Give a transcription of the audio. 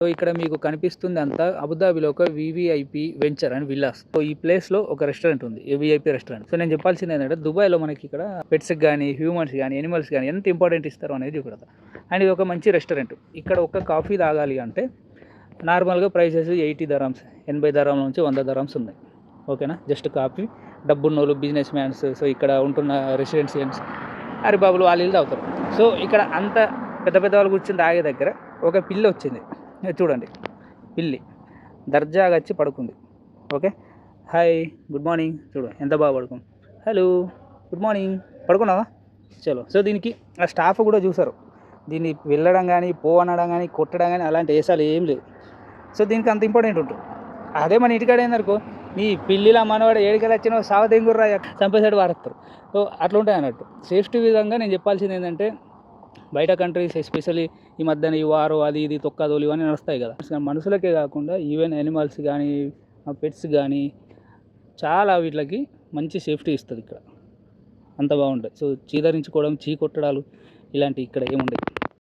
So ఇక్కడ మీకు కనిపిస్తుంది అంతా అబుదాబిలో ఒక VVIP venture and villas. So ఈ ప్లేస్లో ఒక రెస్టారెంట్ ఉంది, విఐపి రెస్టారెంట్. సో నేను చెప్పాల్సింది ఏంటంటే దుబాయ్లో మనకి ఇక్కడ పెట్స్కి కానీ హ్యూమన్స్ కానీ ఎనిమల్స్ కానీ ఎంత ఇంపార్టెంట్ ఇస్తారో అనేది చూడదు. అండ్ ఇది ఒక మంచి రెస్టారెంట్. ఇక్కడ ఒక కాఫీ తాగాలి అంటే నార్మల్గా ప్రైసెస్ 80 దరామ్స్, 80 దరాం నుంచి 100 దరామ్స్ ఉన్నాయి. ఓకేనా, జస్ట్ కాఫీ. డబ్బున్నోళ్ళు, బిజినెస్ మ్యాన్స్, సో ఇక్కడ ఉంటున్న రెసిడెన్షియన్స్, హరిబాబులు వాళ్ళు వీళ్ళు తాగుతారు. సో ఇక్కడ అంత పెద్ద పెద్ద వాళ్ళు కూర్చొని తాగే దగ్గర ఒక పిల్లి వచ్చింది. చూడండి, పిల్లి దర్జాగా వచ్చి పడుకుంది. Okay, hi, good morning. చూడు ఎంత బాగా పడుకుంది. హలో, గుడ్ మార్నింగ్, పడుకున్నావా? చలో. సో దీనికి ఆ స్టాఫ్ కూడా చూసారు, దీన్ని వెళ్ళడం కానీ అనడం కానీ కొట్టడం కానీ అలాంటి వేసాలు ఏం లేవు. సో దీనికి అంత ఇంపార్టెంట్ ఉంటుంది. అదే మన ఇంటికాడ ఏందనుకో, నీ పిల్లిలా మనవాడు ఏడికెళ్ళి వచ్చినా సావదేంగుర్రా చంపేసాడు వారేస్తారు. సో అట్లా ఉంటాయి అన్నట్టు. సేఫ్టీ విధంగా నేను చెప్పాల్సింది ఏంటంటే, బయట కంట్రీస్ ఎస్పెషల్లీ ఈ మధ్యన ఈ వారు అది ఇది తొక్కదోలు ఇవన్నీ నడుస్తాయి కదా, మనుషులకే కాకుండా ఈవెన్ యానిమల్స్ కానీ పెట్స్ కానీ చాలా వీటికి మంచి సేఫ్టీ ఇస్తుంది ఇక్కడ. అంత బాగుంటుంది. సో చీదరించుకోవడం, చీ కొట్టడాలు ఇలాంటివి ఇక్కడ ఏముండవు.